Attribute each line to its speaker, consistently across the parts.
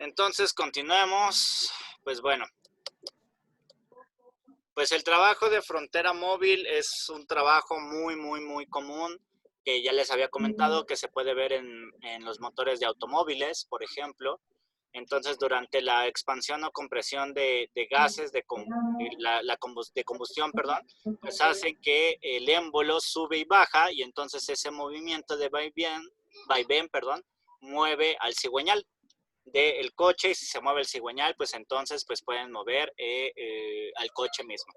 Speaker 1: Entonces, continuemos. Pues bueno, pues el trabajo de frontera móvil es un trabajo muy común, que ya les había comentado que se puede ver en los motores de automóviles, por ejemplo. Entonces, durante la expansión o compresión de gases de combustión, perdón, pues hace que el émbolo sube y baja, y entonces ese movimiento de vaivén, perdón, mueve al cigüeñal del coche, y si se mueve el cigüeñal, pues entonces pues pueden mover al coche mismo.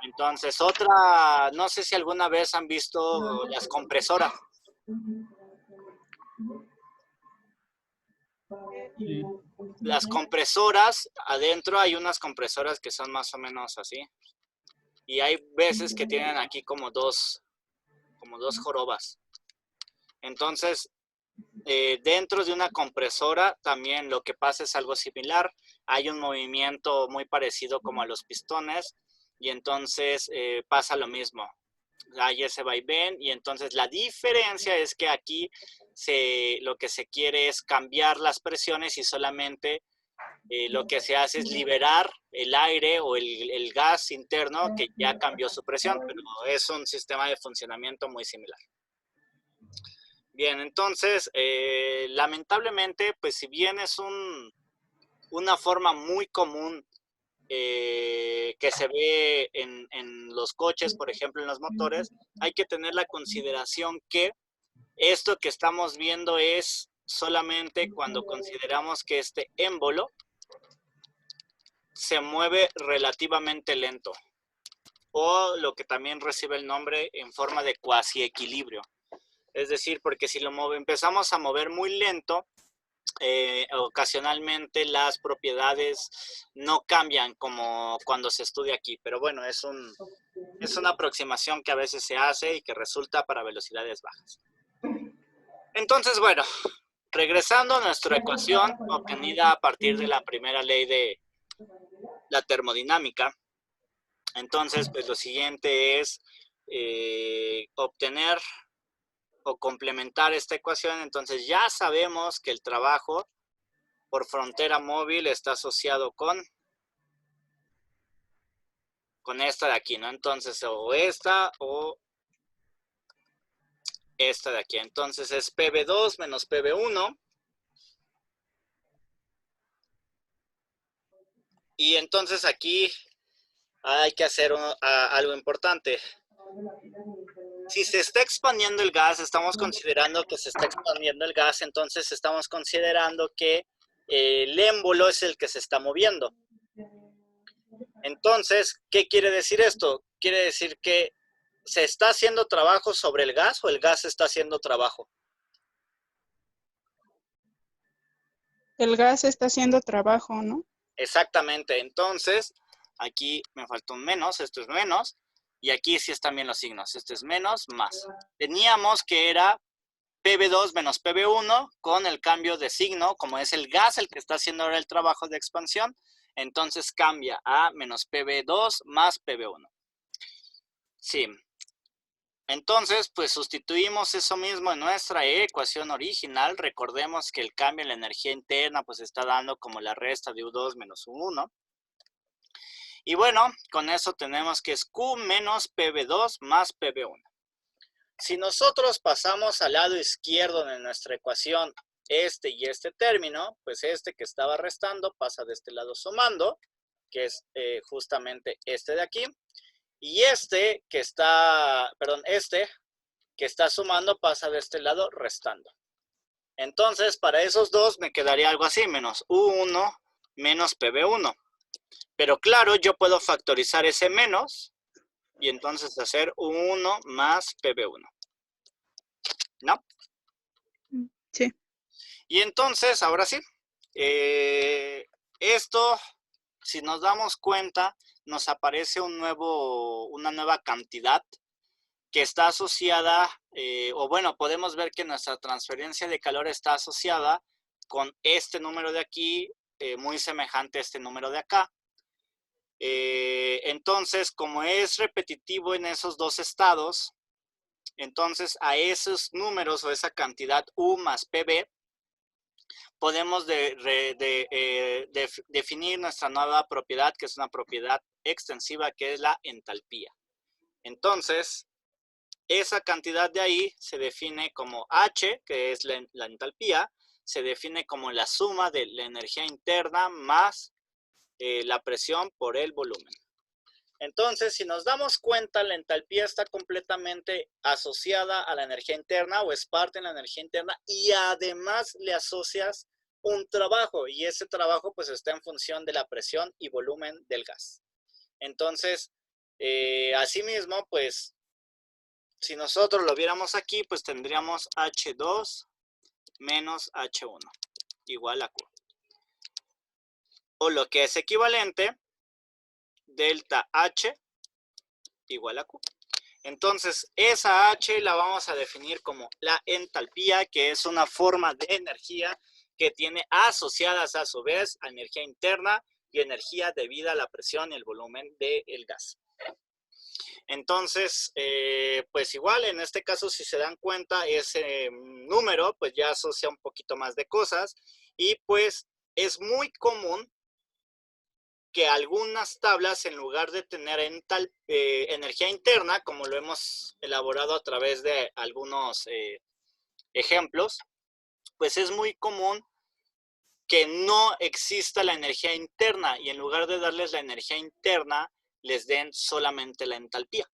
Speaker 1: Entonces, otra, no sé si alguna vez han visto las compresoras. Las compresoras, adentro hay unas compresoras que son más o menos así. Y hay veces que tienen aquí como dos jorobas. Entonces, dentro de una compresora también lo que pasa es algo similar. Hay un movimiento muy parecido como a los pistones, y entonces pasa lo mismo. Hay ese vaivén, y entonces la diferencia es que aquí lo que se quiere es cambiar las presiones, y solamente lo que se hace es liberar el aire o el gas interno que ya cambió su presión, pero es un sistema de funcionamiento muy similar. Bien, entonces, lamentablemente, pues si bien es una forma muy común que se ve en los coches, por ejemplo, en los motores, hay que tener la consideración que esto que estamos viendo es solamente cuando consideramos que este émbolo se mueve relativamente lento, o lo que también recibe el nombre en forma de cuasi equilibrio. Es decir, porque si empezamos a mover muy lento, ocasionalmente las propiedades no cambian como cuando se estudia aquí, pero bueno, es una aproximación que a veces se hace y que resulta para velocidades bajas. Entonces, bueno, regresando a nuestra ecuación obtenida a partir de la primera ley de la termodinámica, entonces pues lo siguiente es obtener o complementar esta ecuación. Entonces ya sabemos que el trabajo por frontera móvil está asociado con esta de aquí, ¿no? Entonces, o esta o esta de aquí. Entonces es PV2 menos PV1. Y entonces aquí hay que hacer algo importante. Si se está expandiendo el gas, estamos considerando que se está expandiendo el gas, entonces estamos considerando que el émbolo es el que se está moviendo. Entonces, ¿qué quiere decir esto? Quiere decir que ¿se está haciendo trabajo sobre el gas o el gas está haciendo trabajo?
Speaker 2: El gas está haciendo trabajo, ¿no?
Speaker 1: Exactamente. Entonces, aquí me faltó un menos, esto es menos, y aquí sí están bien los signos. Esto es menos, más. Teníamos que era PV2 menos PV1 con el cambio de signo, como es el gas el que está haciendo ahora el trabajo de expansión, entonces cambia a menos PV2 más PV1. Sí. Entonces, pues sustituimos eso mismo en nuestra ecuación original. Recordemos que el cambio en la energía interna pues está dando como la resta de U2 menos U1. Y bueno, con eso tenemos que es Q menos PV2 más PV1. Si nosotros pasamos al lado izquierdo de nuestra ecuación este y este término, pues este que estaba restando pasa de este lado sumando, que es justamente este de aquí. Y este que está sumando pasa de este lado restando. Entonces, para esos dos me quedaría algo así, menos U1 menos PV1. Pero claro, yo puedo factorizar ese menos y entonces hacer U1 más PV1. ¿No?
Speaker 2: Sí.
Speaker 1: Y entonces, ahora sí, esto, si nos damos cuenta, nos aparece una nueva cantidad que está asociada, o bueno, podemos ver que nuestra transferencia de calor está asociada con este número de aquí, muy semejante a este número de acá. Entonces, como es repetitivo en esos dos estados, entonces a esos números o esa cantidad U más PV podemos definir nuestra nueva propiedad, que es una propiedad extensiva, que es la entalpía. Entonces, esa cantidad de ahí se define como H, que es la entalpía, se define como la suma de la energía interna más la presión por el volumen. Entonces, si nos damos cuenta, la entalpía está completamente asociada a la energía interna o es parte de la energía interna y además le asocias un trabajo y ese trabajo pues está en función de la presión y volumen del gas. Entonces, asimismo, pues si nosotros lo viéramos aquí, pues tendríamos H2 menos H1 igual a Q. O lo que es equivalente, delta H igual a Q. Entonces, esa H la vamos a definir como la entalpía, que es una forma de energía que tiene asociadas a su vez a energía interna y energía debida a la presión y el volumen del gas. Entonces, pues igual en este caso, si se dan cuenta, ese número pues ya asocia un poquito más de cosas y pues es muy común que algunas tablas, en lugar de tener energía interna, como lo hemos elaborado a través de algunos ejemplos, pues es muy común que no exista la energía interna y en lugar de darles la energía interna, les den solamente la entalpía.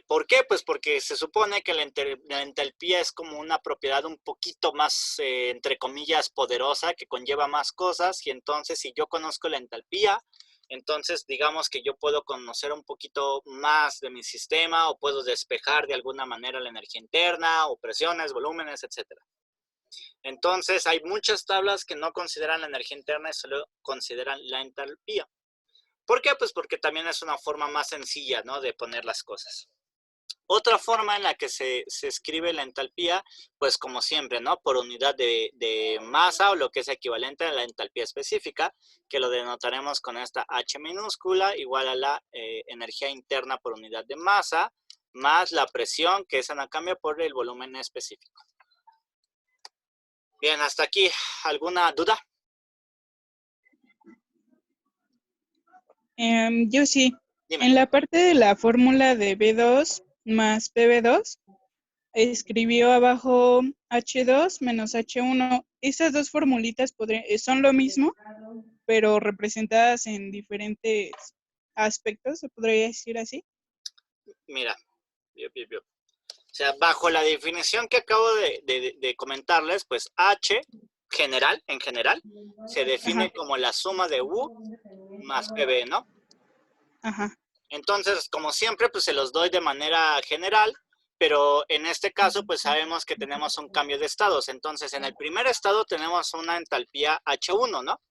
Speaker 1: ¿Por qué? Pues porque se supone que la entalpía es como una propiedad un poquito más, entre comillas, poderosa, que conlleva más cosas, y entonces si yo conozco la entalpía, entonces digamos que yo puedo conocer un poquito más de mi sistema o puedo despejar de alguna manera la energía interna o presiones, volúmenes, etc. Entonces hay muchas tablas que no consideran la energía interna y solo consideran la entalpía. ¿Por qué? Pues porque también es una forma más sencilla, ¿no?, de poner las cosas. Otra forma en la que se escribe la entalpía, pues como siempre, ¿no?, por unidad de masa o lo que es equivalente a la entalpía específica, que lo denotaremos con esta H minúscula, igual a la energía interna por unidad de masa, más la presión, que esa no cambia, por el volumen específico. Bien, hasta aquí. ¿Alguna duda?
Speaker 2: Yo sí.
Speaker 1: Dime.
Speaker 2: En la parte de la fórmula de B2 más PB2, escribió abajo H2 menos H1. Esas dos formulitas son lo mismo, pero representadas en diferentes aspectos, se podría decir así.
Speaker 1: Mira, o sea, bajo la definición que acabo de comentarles, pues H en general, se define
Speaker 2: Ajá.
Speaker 1: como la suma de U más PB, ¿no?
Speaker 2: Ajá.
Speaker 1: Entonces, como siempre, pues se los doy de manera general, pero en este caso, pues sabemos que tenemos un cambio de estados. Entonces, en el primer estado tenemos una entalpía H1, ¿no?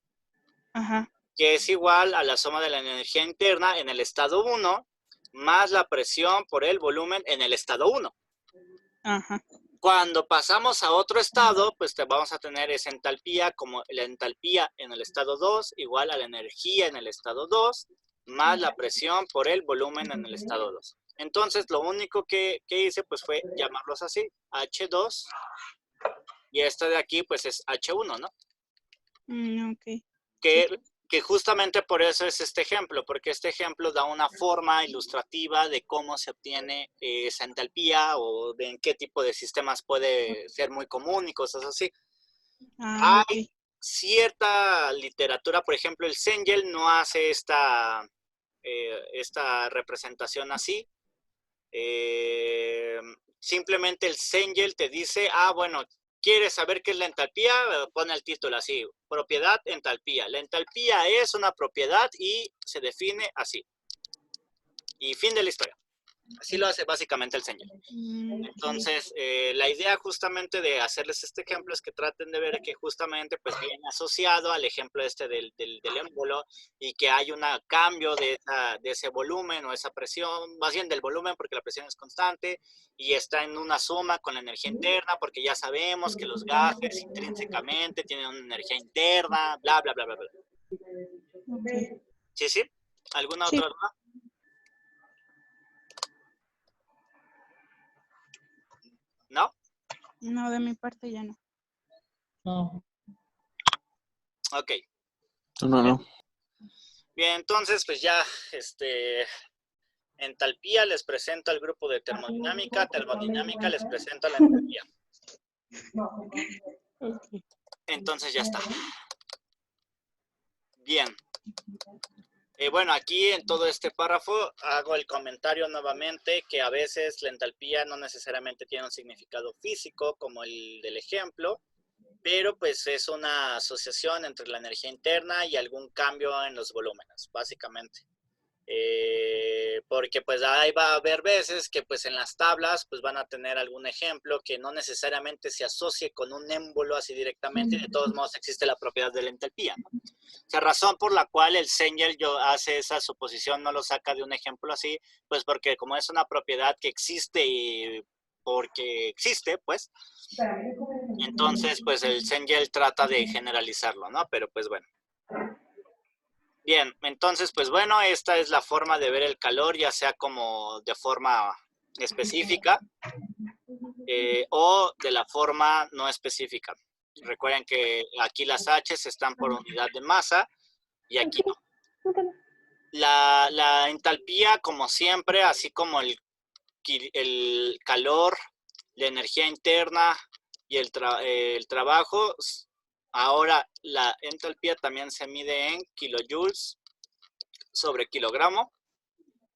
Speaker 2: Ajá.
Speaker 1: Que es igual a la suma de la energía interna en el estado 1 más la presión por el volumen en el estado 1.
Speaker 2: Ajá.
Speaker 1: Cuando pasamos a otro estado, pues vamos a tener esa entalpía como la entalpía en el estado 2 igual a la energía en el estado 2 más la presión por el volumen en el estado 2. Entonces, lo único que hice pues fue llamarlos así, H2, y esta de aquí pues es H1, ¿no?
Speaker 2: Ok.
Speaker 1: Que, que justamente por eso es este ejemplo, porque este ejemplo da una forma ilustrativa de cómo se obtiene esa entalpía o de en qué tipo de sistemas puede ser muy común y cosas así. Hay
Speaker 2: Ok.
Speaker 1: cierta literatura, por ejemplo, el Cengel no hace esta representación así. Simplemente el Cengel te dice, bueno, ¿quieres saber qué es la entalpía? Pone el título así, propiedad entalpía. La entalpía es una propiedad y se define así. Y fin de la historia. Así lo hace básicamente el Cengel. Entonces, la idea justamente de hacerles este ejemplo es que traten de ver que justamente pues viene asociado al ejemplo este del émbolo y que hay un cambio de ese volumen o esa presión, más bien del volumen porque la presión es constante y está en una suma con la energía interna porque ya sabemos que los gases intrínsecamente tienen una energía interna, bla, bla, bla, bla, bla.
Speaker 2: Ok.
Speaker 1: ¿Sí, sí? ¿Alguna
Speaker 2: Sí.
Speaker 1: otra duda? ¿No?
Speaker 2: No, de mi parte ya no.
Speaker 3: No.
Speaker 1: Ok.
Speaker 4: No.
Speaker 1: Bien, entonces, pues ya, entalpía les presento al grupo de termodinámica les presento a la entalpía. Entonces ya está. Bien. Bueno, aquí en todo este párrafo hago el comentario nuevamente que a veces la entalpía no necesariamente tiene un significado físico como el del ejemplo, pero pues es una asociación entre la energía interna y algún cambio en los volúmenes, básicamente. Porque pues ahí va a haber veces que pues en las tablas pues van a tener algún ejemplo que no necesariamente se asocie con un émbolo así directamente, y de todos modos existe la propiedad de la entalpía, ¿no? O sea, razón por la cual el Cengel hace esa suposición, no lo saca de un ejemplo así, pues porque como es una propiedad que existe y porque existe, pues, entonces pues el Cengel trata de generalizarlo, ¿no? Pero pues bueno. Bien, entonces, pues bueno, esta es la forma de ver el calor, ya sea como de forma específica o de la forma no específica. Recuerden que aquí las H's están por unidad de masa y aquí no. La entalpía, como siempre, así como el calor, la energía interna y el trabajo, ahora la entalpía también se mide en kilojoules sobre kilogramo,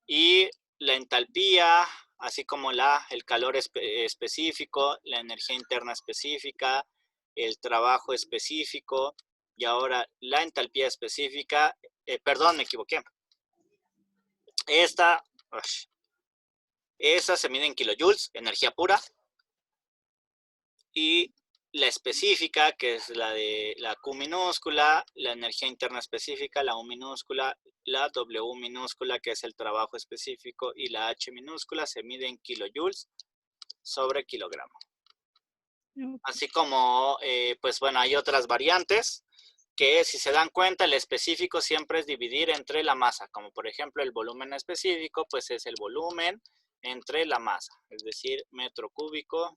Speaker 1: y la entalpía, así como el calor específico, la energía interna específica, el trabajo específico, y ahora la entalpía específica, perdón, me equivoqué. Esa se mide en kilojoules, energía pura, y la específica, que es la de la Q minúscula, la energía interna específica, la U minúscula, la W minúscula, que es el trabajo específico, y la H minúscula se mide en kilojoules sobre kilogramo. Así como, pues bueno, hay otras variantes que si se dan cuenta, el específico siempre es dividir entre la masa, como por ejemplo el volumen específico, pues es el volumen entre la masa, es decir, metro cúbico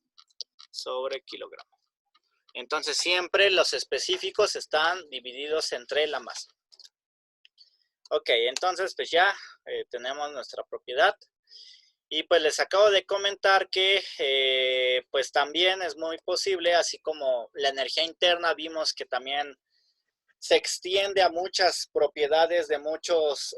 Speaker 1: sobre kilogramo. Entonces siempre los específicos están divididos entre la masa. Ok, entonces pues ya tenemos nuestra propiedad. Y pues les acabo de comentar que pues también es muy posible, así como la energía interna vimos que también se extiende a muchas propiedades de muchos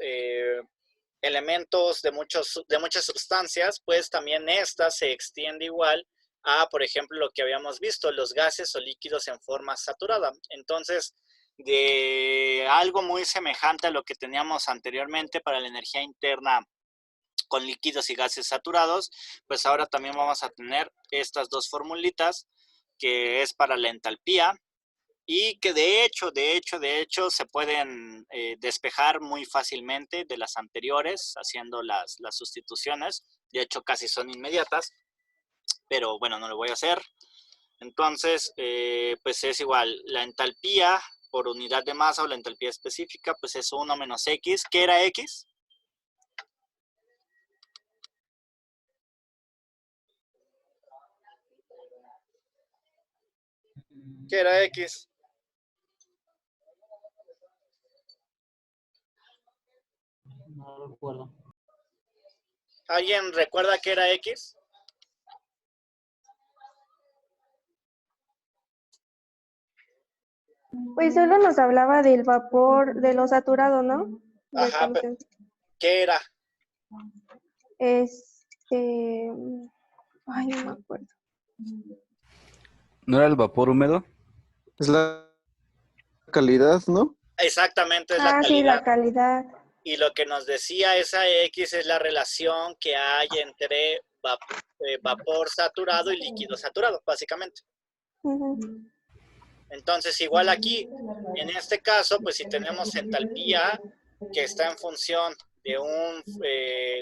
Speaker 1: elementos, de muchas sustancias, pues también esta se extiende igual a, por ejemplo, lo que habíamos visto, los gases o líquidos en forma saturada. Entonces, de algo muy semejante a lo que teníamos anteriormente para la energía interna con líquidos y gases saturados, pues ahora también vamos a tener estas dos formulitas, que es para la entalpía, y que de hecho se pueden despejar muy fácilmente de las anteriores haciendo las sustituciones. De hecho, casi son inmediatas, pero bueno, no lo voy a hacer. Entonces, pues es igual, la entalpía por unidad de masa o la entalpía específica, pues es 1 menos X. ¿Qué era X? ¿Qué era X?
Speaker 3: No recuerdo.
Speaker 1: ¿Alguien recuerda qué era X?
Speaker 5: Pues solo nos hablaba del vapor, de lo saturado, ¿no?
Speaker 1: Ajá, pero ¿qué era?
Speaker 5: Ay, no me acuerdo.
Speaker 6: ¿No era el vapor húmedo?
Speaker 4: Es la calidad, ¿no?
Speaker 1: Exactamente, es la calidad.
Speaker 5: Sí, la calidad.
Speaker 1: Y lo que nos decía esa X es la relación que hay entre vapor saturado y líquido saturado, básicamente. Entonces, igual aquí, en este caso, pues si tenemos entalpía que está en función de un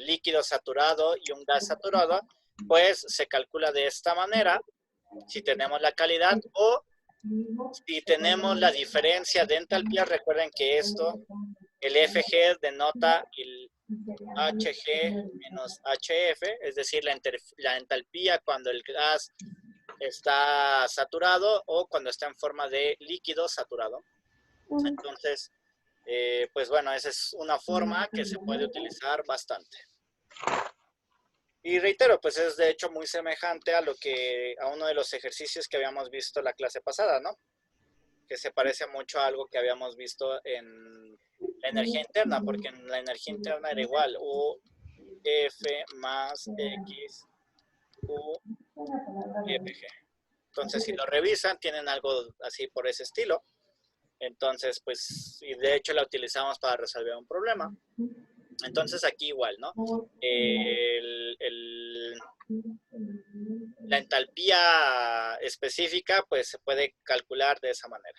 Speaker 1: líquido saturado y un gas saturado, pues se calcula de esta manera, si tenemos la calidad, o si tenemos la diferencia de entalpía. Recuerden que esto, el FG denota el HG menos HF, es decir, la entalpía cuando el gas está saturado o cuando está en forma de líquido saturado. Entonces, pues bueno, esa es una forma que se puede utilizar bastante. Y reitero, pues es de hecho muy semejante a uno de los ejercicios que habíamos visto la clase pasada, ¿no? Que se parece mucho a algo que habíamos visto en la energía interna, porque en la energía interna era igual, U, F más X, U, y FG. Entonces, si lo revisan, tienen algo así por ese estilo. Entonces, pues, y de hecho la utilizamos para resolver un problema. Entonces, aquí igual, ¿no? La entalpía específica, pues, se puede calcular de esa manera.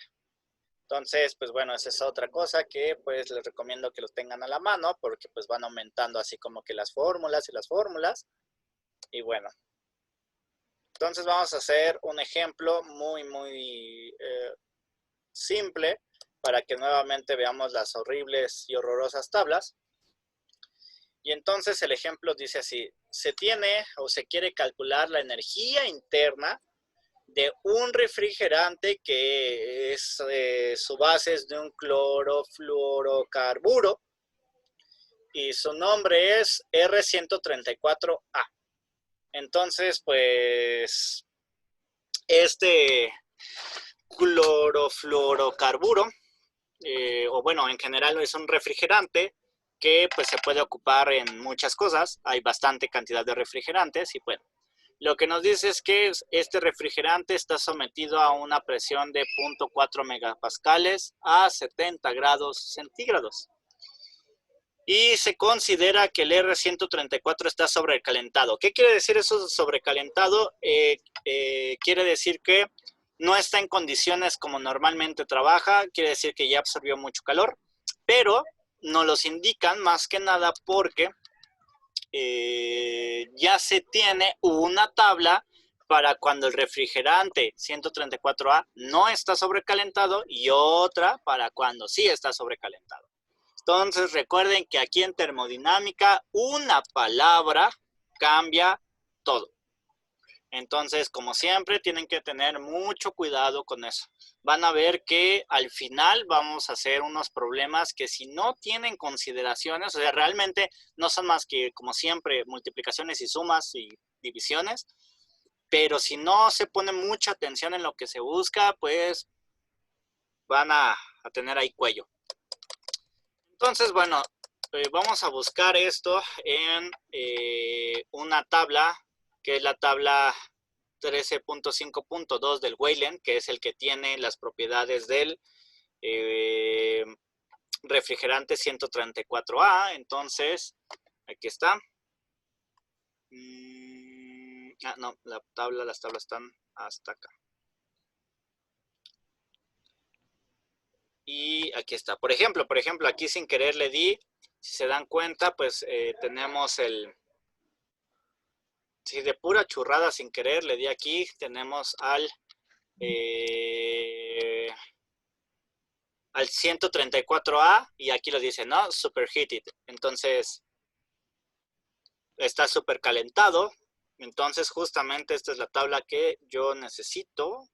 Speaker 1: Entonces, pues bueno, esa es otra cosa que pues les recomiendo que lo tengan a la mano porque pues van aumentando así como que las fórmulas y las fórmulas. Y bueno, entonces vamos a hacer un ejemplo muy simple para que nuevamente veamos las horribles y horrorosas tablas. Y entonces el ejemplo dice así: se tiene o se quiere calcular la energía interna de un refrigerante que es, su base es de un clorofluorocarburo y su nombre es R134A. Entonces, pues, este clorofluorocarburo, o bueno, en general es un refrigerante que pues se puede ocupar en muchas cosas. Hay bastante cantidad de refrigerantes y bueno, lo que nos dice es que este refrigerante está sometido a una presión de 0.4 megapascales a 70 grados centígrados. Y se considera que el R134 está sobrecalentado. ¿Qué quiere decir eso sobrecalentado? Quiere decir que no está en condiciones como normalmente trabaja, quiere decir que ya absorbió mucho calor, pero nos los indican más que nada porque ya se tiene una tabla para cuando el refrigerante 134A no está sobrecalentado y otra para cuando sí está sobrecalentado. Entonces recuerden que aquí en termodinámica una palabra cambia todo. Entonces, como siempre, tienen que tener mucho cuidado con eso. Van a ver que al final vamos a hacer unos problemas que si no tienen consideraciones, o sea, realmente no son más que, como siempre, multiplicaciones y sumas y divisiones, pero si no se pone mucha atención en lo que se busca, pues van a tener ahí cuello. Entonces, bueno, vamos a buscar esto en una tabla, que es la tabla 13.5.2 del Weyland, que es el que tiene las propiedades del refrigerante 134A. Entonces, aquí está. No, las tablas están hasta acá. Y aquí está. Por ejemplo, aquí sin querer le di, si se dan cuenta, pues tenemos si de pura churrada sin querer le di aquí, tenemos al 134A y aquí lo dice, ¿no? Superheated. Entonces, está supercalentado. Entonces, justamente esta es la tabla que yo necesito.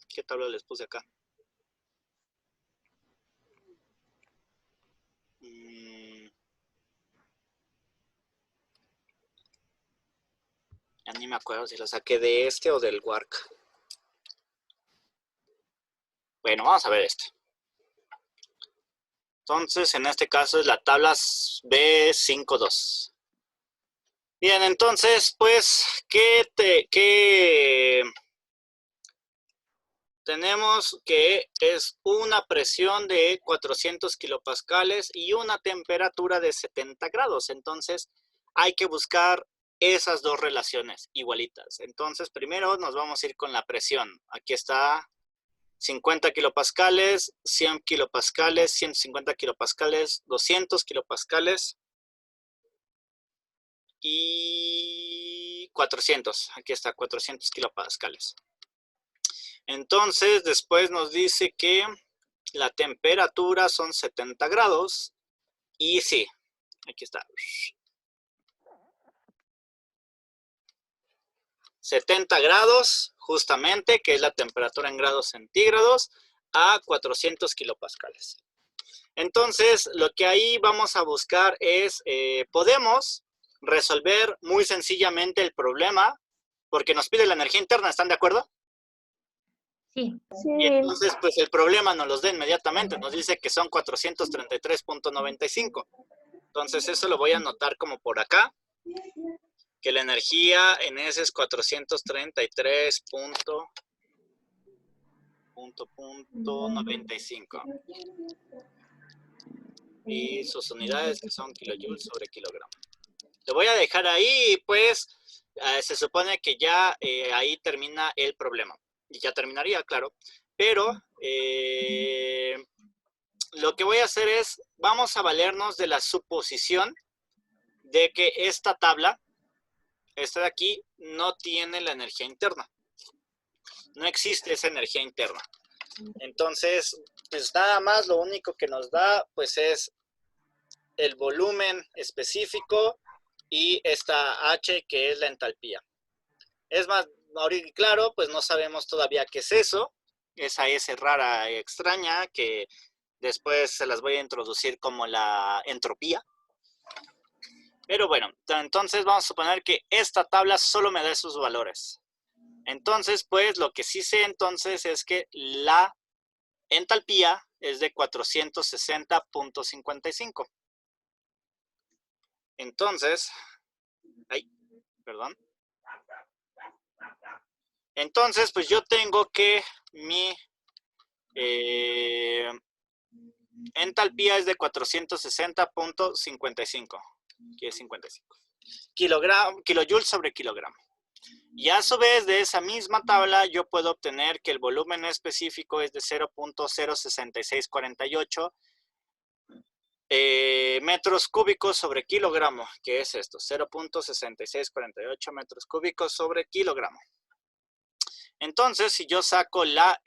Speaker 1: ¿Qué tabla les puse acá? Ya ni me acuerdo si la saqué de este o del Warc. Bueno, vamos a ver este. Entonces, en este caso es la tabla B52. Bien, entonces, pues, tenemos que es una presión de 400 kilopascales y una temperatura de 70 grados. Entonces, hay que buscar esas dos relaciones igualitas. Entonces, primero nos vamos a ir con la presión. Aquí está 50 kilopascales, 100 kilopascales, 150 kilopascales, 200 kilopascales y 400. Aquí está, 400 kilopascales. Entonces, después nos dice que la temperatura son 70 grados. Y sí, aquí está. 70 grados, justamente, que es la temperatura en grados centígrados, a 400 kilopascales. Entonces, lo que ahí vamos a buscar es, podemos resolver muy sencillamente el problema, porque nos pide la energía interna, ¿están de acuerdo?
Speaker 6: Sí.
Speaker 5: Sí.
Speaker 1: Y entonces, pues el problema nos los da inmediatamente, nos dice que son 433.95. Entonces, eso lo voy a anotar como por acá, que la energía en ese es 433.95. Y sus unidades que son kilojoules sobre kilogramo. Lo voy a dejar ahí, pues se supone que ya ahí termina el problema. Y ya terminaría, claro. Pero lo que voy a hacer es, vamos a valernos de la suposición de que esta tabla, esta de aquí, no tiene la energía interna. No existe esa energía interna. Entonces, pues nada más lo único que nos da, pues es el volumen específico y esta H que es la entalpía. Es más, ahorita claro, pues no sabemos todavía qué es eso, esa S rara extraña que después se las voy a introducir como la entropía. Pero bueno, entonces vamos a suponer que esta tabla solo me da esos valores. Entonces, pues lo que sí sé entonces es que la entalpía es de 460.55. Entonces, perdón. Entonces, pues yo tengo que mi entalpía es de 460.55. ¿Qué es 55? Kilojoules sobre kilogramo. Y a su vez de esa misma tabla yo puedo obtener que el volumen específico es de 0.06648 metros cúbicos sobre kilogramo. ¿Qué es esto? 0.6648 metros cúbicos sobre kilogramo. Entonces, si yo saco la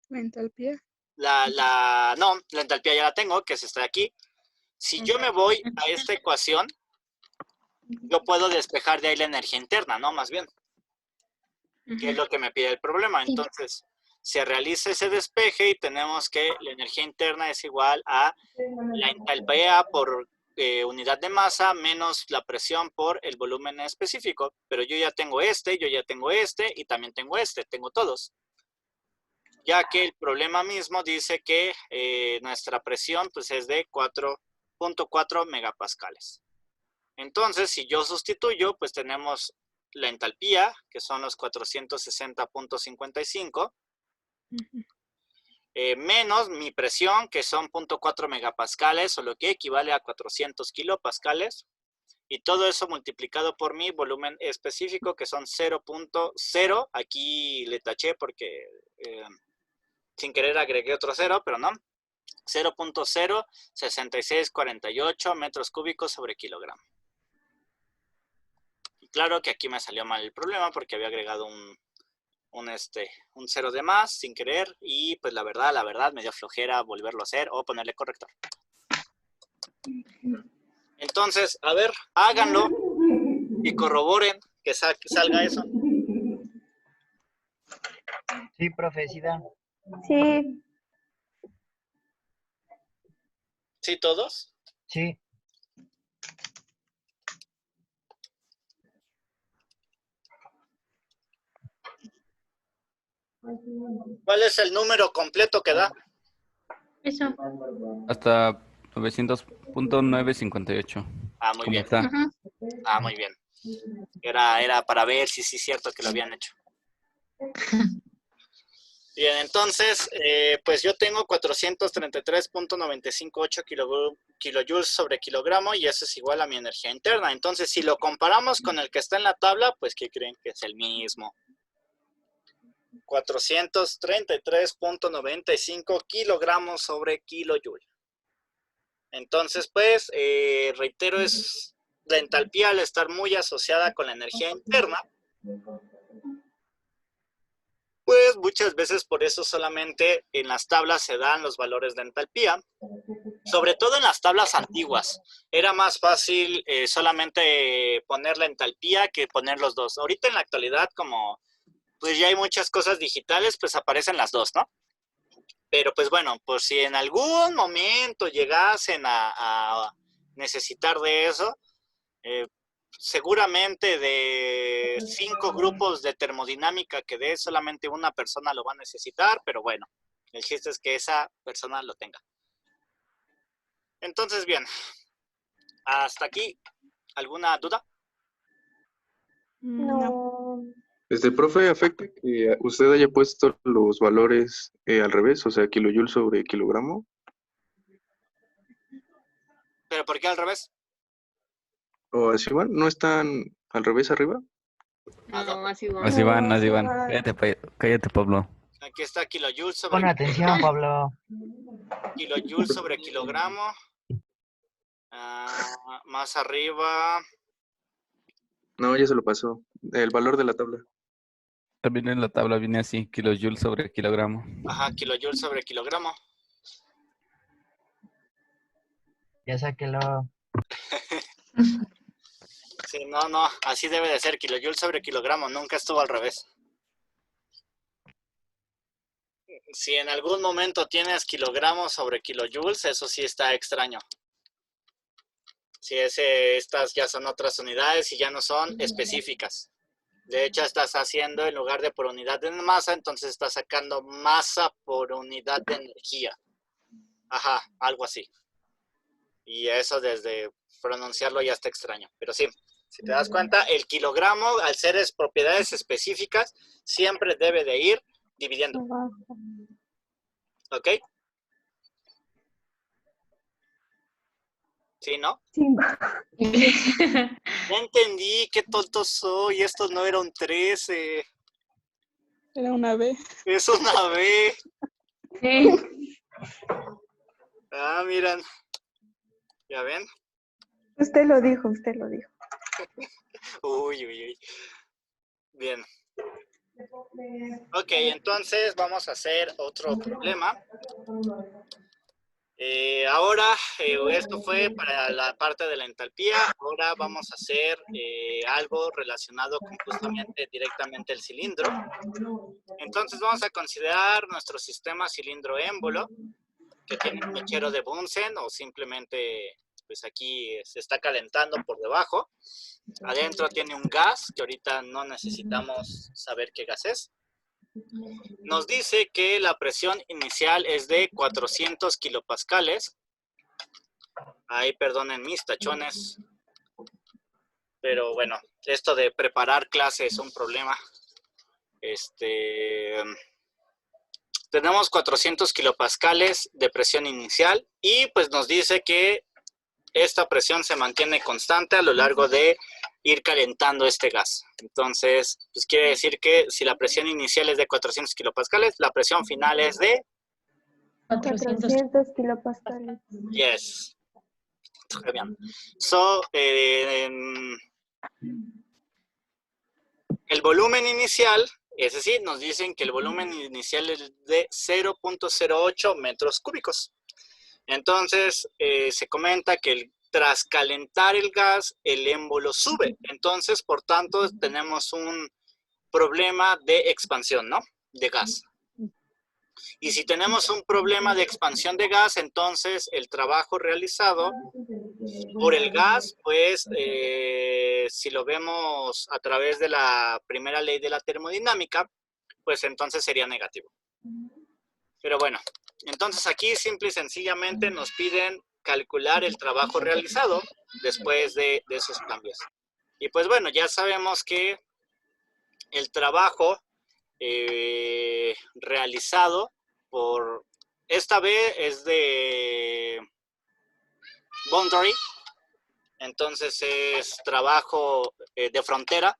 Speaker 2: Entalpía.
Speaker 1: la entalpía ya la tengo, que es esta de aquí. Si yo me voy a esta ecuación, yo puedo despejar de ahí la energía interna, ¿no? Más bien, que es lo que me pide el problema. Entonces, se realiza ese despeje y tenemos que la energía interna es igual a la entalpía por unidad de masa menos la presión por el volumen específico. Pero yo ya tengo yo ya tengo y también tengo tengo todos. Ya que el problema mismo dice que nuestra presión pues es de 4.4 megapascales. Entonces, si yo sustituyo, pues tenemos la entalpía, que son los 460.55, menos mi presión, que son 0.4 megapascales, o lo que equivale a 400 kilopascales, y todo eso multiplicado por mi volumen específico, que son 0.0, aquí le taché porque sin querer agregué otro 0, pero no, 0.06648 metros cúbicos sobre kilogramo. Y claro que aquí me salió mal el problema porque había agregado un 0 de más sin querer y pues la verdad me dio flojera volverlo a hacer o ponerle corrector. Entonces, a ver, háganlo y corroboren que salga eso.
Speaker 7: Sí, profe, sí da.
Speaker 5: Sí.
Speaker 1: ¿Sí todos?
Speaker 7: Sí.
Speaker 1: ¿Cuál es el número completo que da?
Speaker 6: Eso.
Speaker 8: Hasta 900.958.
Speaker 1: Ah, muy
Speaker 8: ¿Cómo
Speaker 1: bien.
Speaker 8: está?
Speaker 6: Ajá.
Speaker 1: Ah, muy bien. Era para ver si sí es cierto que lo habían hecho. Bien, entonces, pues yo tengo 433.958 kilojoules sobre kilogramo y eso es igual a mi energía interna. Entonces, si lo comparamos con el que está en la tabla, pues ¿qué creen? Que es el mismo. 433.95 kilogramos sobre kilojoule. Entonces, pues, reitero, es la entalpía al estar muy asociada con la energía interna. Pues muchas veces por eso solamente en las tablas se dan los valores de entalpía, sobre todo en las tablas antiguas. Era más fácil solamente poner la entalpía que poner los dos. Ahorita en la actualidad, como pues ya hay muchas cosas digitales, pues aparecen las dos, ¿no? Pero pues bueno, por si en algún momento llegasen a necesitar de eso, seguramente de 5 grupos de termodinámica que dé, solamente una persona lo va a necesitar, pero bueno, el chiste es que esa persona lo tenga. Entonces, bien, hasta aquí, ¿alguna duda?
Speaker 2: No.
Speaker 5: No.
Speaker 4: Profe, ¿afecta que usted haya puesto los valores al revés? O sea, kilojoule sobre kilogramo.
Speaker 1: ¿Pero por qué al revés?
Speaker 4: ¿O así van? ¿No están al revés arriba?
Speaker 8: No, así va.
Speaker 9: Así van,
Speaker 5: No,
Speaker 9: así
Speaker 5: sí
Speaker 9: van.
Speaker 5: va.
Speaker 9: Cállate, Pablo.
Speaker 1: Aquí está kilojoule sobre
Speaker 7: Pon atención, Pablo.
Speaker 1: kilojoule sobre kilogramo. Más arriba,
Speaker 4: No, ya se lo pasó. El valor de la tabla.
Speaker 9: También en la tabla viene así, kilojoule sobre kilogramo.
Speaker 1: ajá, kilojoule sobre kilogramo.
Speaker 7: Ya sáquelo.
Speaker 1: Sí, no, así debe de ser, kilojoule sobre kilogramo, nunca estuvo al revés. Si en algún momento tienes kilogramos sobre kilojoules, eso sí está extraño. Si estas ya son otras unidades y ya no son específicas. De hecho, estás haciendo en lugar de por unidad de masa, entonces estás sacando masa por unidad de energía. Ajá, algo así. Y eso desde pronunciarlo ya está extraño. Pero sí, si te das cuenta, el kilogramo, al ser propiedades específicas, siempre debe de ir dividiendo.
Speaker 5: Abajo.
Speaker 1: ¿Ok? ¿Sí, no?
Speaker 5: Sí.
Speaker 1: Ya entendí, qué tonto soy. Esto no era un 13.
Speaker 2: Era una B.
Speaker 1: Es una B.
Speaker 6: Sí.
Speaker 1: Ah, miran. ¿Ya ven?
Speaker 5: Usted lo dijo, usted lo dijo.
Speaker 1: Uy. Bien. Ok, entonces vamos a hacer otro problema. Ahora, esto fue para la parte de la entalpía. Ahora vamos a hacer algo relacionado con justamente directamente el cilindro. Entonces vamos a considerar nuestro sistema cilindro-émbolo, que tiene un mechero de Bunsen o simplemente, pues aquí se está calentando por debajo. Adentro tiene un gas, que ahorita no necesitamos saber qué gas es. Nos dice que la presión inicial es de 400 kilopascales. Ahí perdonen mis tachones. Pero bueno, esto de preparar clase es un problema. Tenemos 400 kilopascales de presión inicial y pues nos dice que esta presión se mantiene constante a lo largo de ir calentando este gas. Entonces, pues quiere decir que si la presión inicial es de 400 kilopascales, la presión final es de...
Speaker 5: 400 kilopascales.
Speaker 1: Yes. Très bien. So, el volumen inicial, es decir, nos dicen que el volumen inicial es de 0.08 metros cúbicos. Entonces, se comenta que tras calentar el gas, el émbolo sube. Entonces, por tanto, tenemos un problema de expansión, ¿no? De gas. Y si tenemos un problema de expansión de gas, entonces el trabajo realizado por el gas, pues, si lo vemos a través de la primera ley de la termodinámica, pues entonces sería negativo. Pero bueno, entonces aquí simple y sencillamente nos piden calcular el trabajo realizado después de esos cambios. Y pues bueno, ya sabemos que el trabajo realizado por esta B es de boundary, entonces es trabajo de frontera,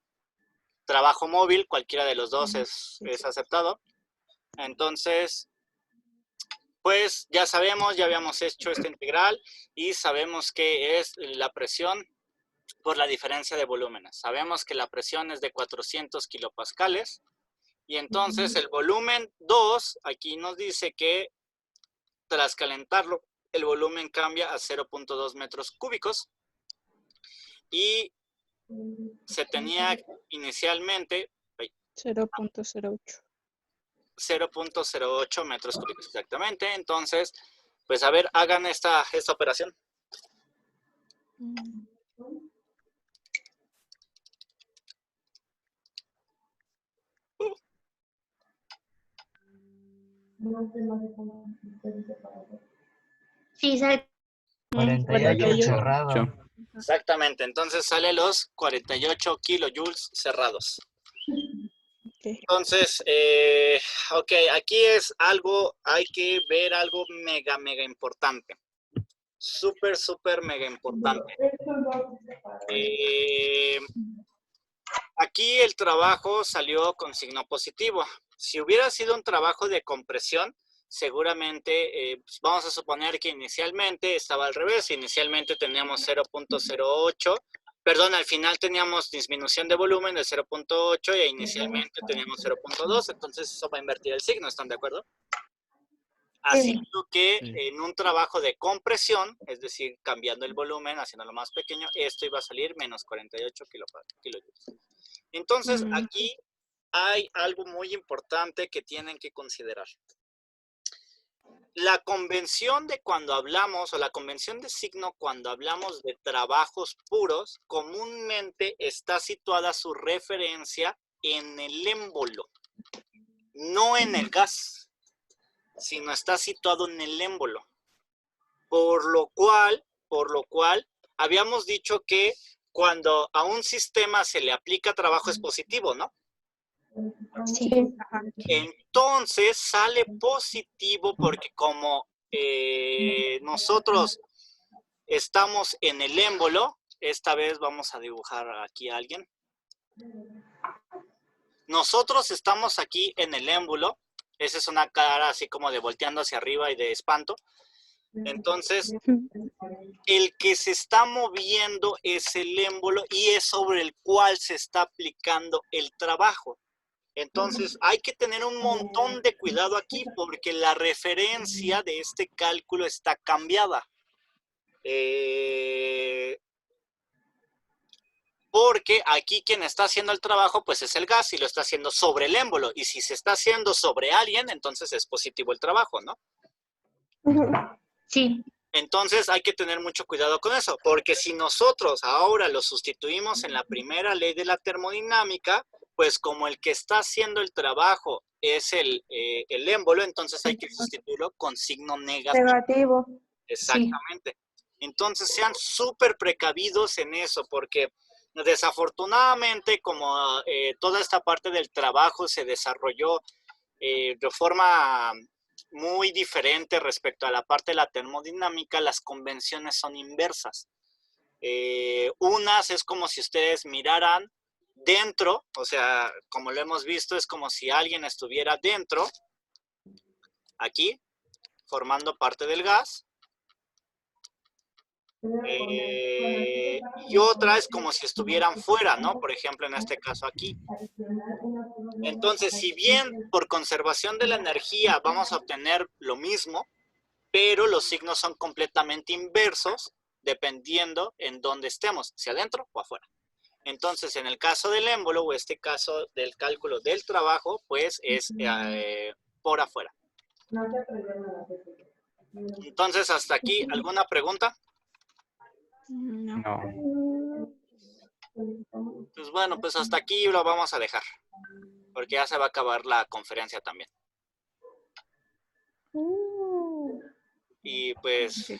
Speaker 1: trabajo móvil, cualquiera de los dos es aceptado. Entonces, pues ya sabemos, ya habíamos hecho esta integral y sabemos que es la presión por la diferencia de volúmenes. Sabemos que la presión es de 400 kilopascales Y entonces el volumen 2, aquí nos dice que tras calentarlo, el volumen cambia a 0.2 metros cúbicos. Y se tenía inicialmente
Speaker 2: 0.08.
Speaker 1: 0.08 metros cúbicos exactamente. Entonces, pues a ver, hagan esta operación.
Speaker 6: Sí, sale
Speaker 7: 48 cerrado.
Speaker 1: Exactamente, entonces sale los 48 kilojoules cerrados. Entonces, ok, aquí es algo, hay que ver algo mega importante. Súper mega importante. Aquí el trabajo salió con signo positivo. Si hubiera sido un trabajo de compresión, seguramente, pues vamos a suponer que inicialmente estaba al revés. Inicialmente teníamos 0.08, perdón, al final teníamos disminución de volumen de 0.8 y inicialmente teníamos 0.2, entonces eso va a invertir el signo, ¿están de acuerdo? Haciendo que en un trabajo de compresión, es decir, cambiando el volumen, haciéndolo más pequeño, esto iba a salir menos 48 kilojoules. Entonces, aquí hay algo muy importante que tienen que considerar. La convención de cuando hablamos, o la convención de signo cuando hablamos de trabajos puros, comúnmente está situada su referencia en el émbolo, no en el gas, sino está situado en el émbolo. Por lo cual, habíamos dicho que cuando a un sistema se le aplica trabajo es positivo, ¿no?
Speaker 5: Sí.
Speaker 1: Entonces sale positivo porque como nosotros estamos en el émbolo, esta vez vamos a dibujar aquí a alguien. Nosotros estamos aquí en el émbolo, esa es una cara así como de volteando hacia arriba y de espanto. Entonces, el que se está moviendo es el émbolo y es sobre el cual se está aplicando el trabajo. Entonces, hay que tener un montón de cuidado aquí porque la referencia de este cálculo está cambiada. Porque aquí quien está haciendo el trabajo, pues es el gas y lo está haciendo sobre el émbolo. Y si se está haciendo sobre alguien, entonces es positivo el trabajo, ¿no?
Speaker 6: Sí.
Speaker 1: Entonces hay que tener mucho cuidado con eso, porque si nosotros ahora lo sustituimos en la primera ley de la termodinámica, pues como el que está haciendo el trabajo es el émbolo, entonces hay que sustituirlo con signo negativo.
Speaker 5: Negativo.
Speaker 1: Exactamente. Entonces sean súper precavidos en eso, porque desafortunadamente como toda esta parte del trabajo se desarrolló de forma muy diferente respecto a la parte de la termodinámica, las convenciones son inversas. Unas es como si ustedes miraran dentro, o sea, como lo hemos visto, es como si alguien estuviera dentro, aquí, formando parte del gas. Y otra es como si estuvieran fuera, ¿no? Por ejemplo, en este caso aquí. Entonces, si bien por conservación de la energía vamos a obtener lo mismo, pero los signos son completamente inversos dependiendo en dónde estemos, si adentro o afuera. Entonces, en el caso del émbolo o este caso del cálculo del trabajo, pues es por afuera. Entonces, hasta aquí, ¿alguna pregunta?
Speaker 2: No.
Speaker 1: Pues bueno, pues hasta aquí lo vamos a dejar, porque ya se va a acabar la conferencia también. Y pues